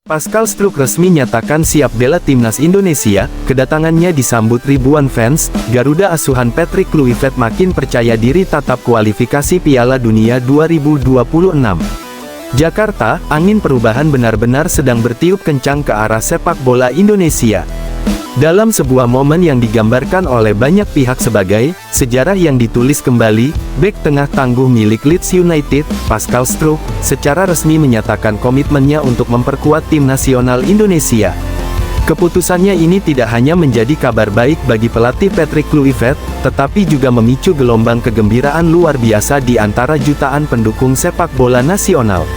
Pascal Struijk resmi nyatakan siap bela timnas Indonesia. Kedatangannya disambut ribuan fans. Garuda asuhan Patrick Kluivert makin percaya diri tatap kualifikasi Piala Dunia 2026. Jakarta, angin perubahan benar-benar sedang bertiup kencang ke arah sepak bola Indonesia. Dalam sebuah momen yang digambarkan oleh banyak pihak sebagai sejarah yang ditulis kembali, bek tengah tangguh milik Leeds United, Pascal Struijk, secara resmi menyatakan komitmennya untuk memperkuat tim nasional Indonesia. Keputusannya ini tidak hanya menjadi kabar baik bagi pelatih Patrick Kluivert, tetapi juga memicu gelombang kegembiraan luar biasa di antara jutaan pendukung sepak bola nasional.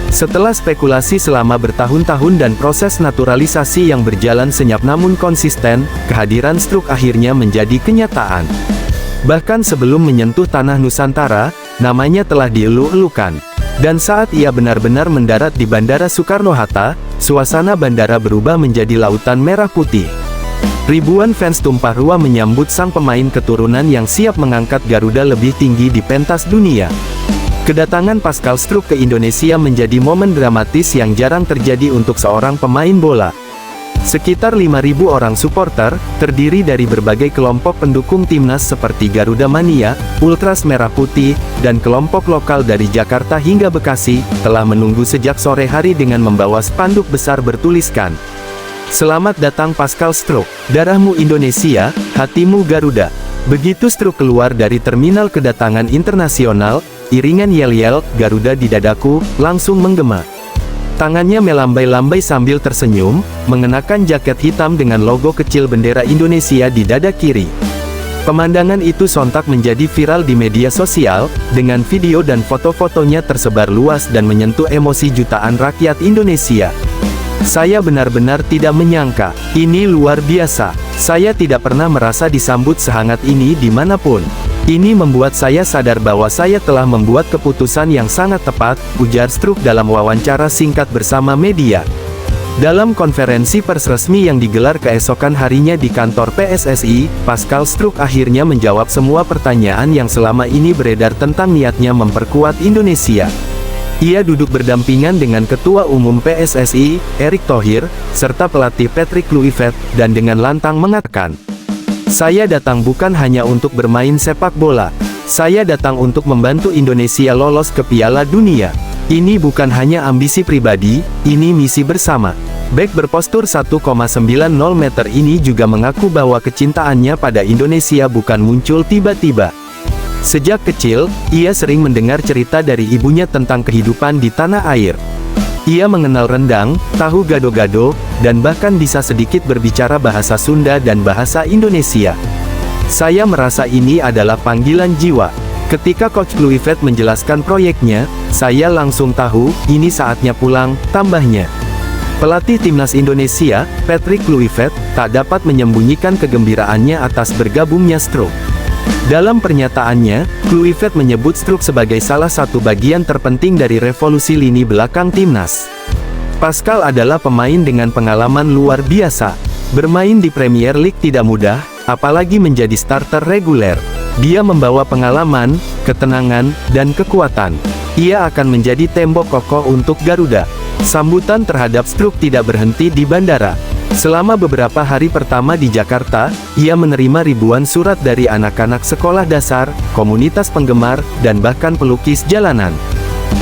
Setelah spekulasi selama bertahun-tahun dan proses naturalisasi yang berjalan senyap namun konsisten, kehadiran Struijk akhirnya menjadi kenyataan. Bahkan sebelum menyentuh tanah Nusantara, namanya telah dielu-elukan. Dan saat ia benar-benar mendarat di Bandara Soekarno-Hatta, suasana bandara berubah menjadi lautan merah putih. Ribuan fans tumpah ruah menyambut sang pemain keturunan yang siap mengangkat Garuda lebih tinggi di pentas dunia. Kedatangan Pascal Struijk ke Indonesia menjadi momen dramatis yang jarang terjadi untuk seorang pemain bola. Sekitar 5.000 orang supporter, terdiri dari berbagai kelompok pendukung timnas seperti Garuda Mania, Ultras Merah Putih, dan kelompok lokal dari Jakarta hingga Bekasi, telah menunggu sejak sore hari dengan membawa spanduk besar bertuliskan, "Selamat datang Pascal Struijk, darahmu Indonesia, hatimu Garuda." Begitu Struijk keluar dari terminal kedatangan internasional, iringan yel-yel, "Garuda di dadaku," langsung menggema. Tangannya melambai-lambai sambil tersenyum, mengenakan jaket hitam dengan logo kecil bendera Indonesia di dada kiri. Pemandangan itu sontak menjadi viral di media sosial, dengan video dan foto-fotonya tersebar luas dan menyentuh emosi jutaan rakyat Indonesia. "Saya benar-benar tidak menyangka, ini luar biasa. Saya tidak pernah merasa disambut sehangat ini dimanapun. Ini membuat saya sadar bahwa saya telah membuat keputusan yang sangat tepat," ujar Struijk dalam wawancara singkat bersama media. Dalam konferensi pers resmi yang digelar keesokan harinya di kantor PSSI, Pascal Struijk akhirnya menjawab semua pertanyaan yang selama ini beredar tentang niatnya memperkuat Indonesia. Ia duduk berdampingan dengan Ketua Umum PSSI, Erick Thohir, serta pelatih Patrick Kluivert, dan dengan lantang mengatakan, "Saya datang bukan hanya untuk bermain sepak bola. Saya datang untuk membantu Indonesia lolos ke Piala Dunia. Ini bukan hanya ambisi pribadi, ini misi bersama." Bek berpostur 1,90 meter ini juga mengaku bahwa kecintaannya pada Indonesia bukan muncul tiba-tiba. Sejak kecil, ia sering mendengar cerita dari ibunya tentang kehidupan di tanah air. Ia mengenal rendang, tahu gado-gado, dan bahkan bisa sedikit berbicara bahasa Sunda dan bahasa Indonesia. "Saya merasa ini adalah panggilan jiwa." Ketika Coach Kluivert menjelaskan proyeknya, "Saya langsung tahu, ini saatnya pulang," tambahnya. Pelatih timnas Indonesia, Patrick Kluivert, tak dapat menyembunyikan kegembiraannya atas bergabungnya Struijk. Dalam pernyataannya, Kluivert menyebut Struijk sebagai salah satu bagian terpenting dari revolusi lini belakang timnas. Pascal adalah pemain dengan pengalaman luar biasa. Bermain di Premier League tidak mudah, apalagi menjadi starter reguler. Dia membawa pengalaman, ketenangan, dan kekuatan. Ia akan menjadi tembok kokoh untuk Garuda. Sambutan terhadap Struijk tidak berhenti di bandara. Selama beberapa hari pertama di Jakarta, ia menerima ribuan surat dari anak-anak sekolah dasar, komunitas penggemar, dan bahkan pelukis jalanan.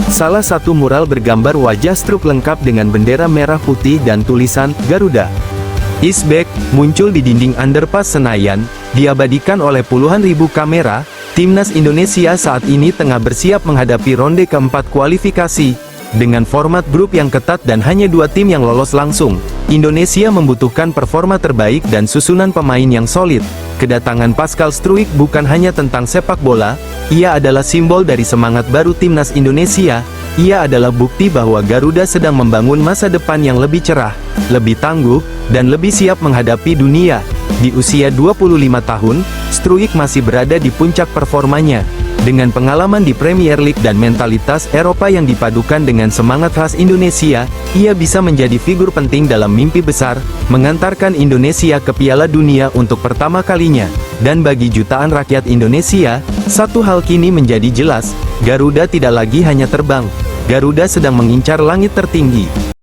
Salah satu mural bergambar wajah Struijk lengkap dengan bendera merah putih dan tulisan, "Garuda is back," muncul di dinding underpass Senayan, diabadikan oleh puluhan ribu kamera. Timnas Indonesia saat ini tengah bersiap menghadapi ronde keempat kualifikasi. Dengan format grup yang ketat dan hanya 2 tim yang lolos langsung, Indonesia membutuhkan performa terbaik dan susunan pemain yang solid. Kedatangan Pascal Struijk bukan hanya tentang sepak bola, ia adalah simbol dari semangat baru timnas Indonesia. Ia adalah bukti bahwa Garuda sedang membangun masa depan yang lebih cerah, lebih tangguh, dan lebih siap menghadapi dunia. Di usia 25 tahun, Struijk masih berada di puncak performanya. Dengan pengalaman di Premier League dan mentalitas Eropa yang dipadukan dengan semangat khas Indonesia, ia bisa menjadi figur penting dalam mimpi besar, mengantarkan Indonesia ke Piala Dunia untuk pertama kalinya. Dan bagi jutaan rakyat Indonesia, satu hal kini menjadi jelas, Garuda tidak lagi hanya terbang. Garuda sedang mengincar langit tertinggi.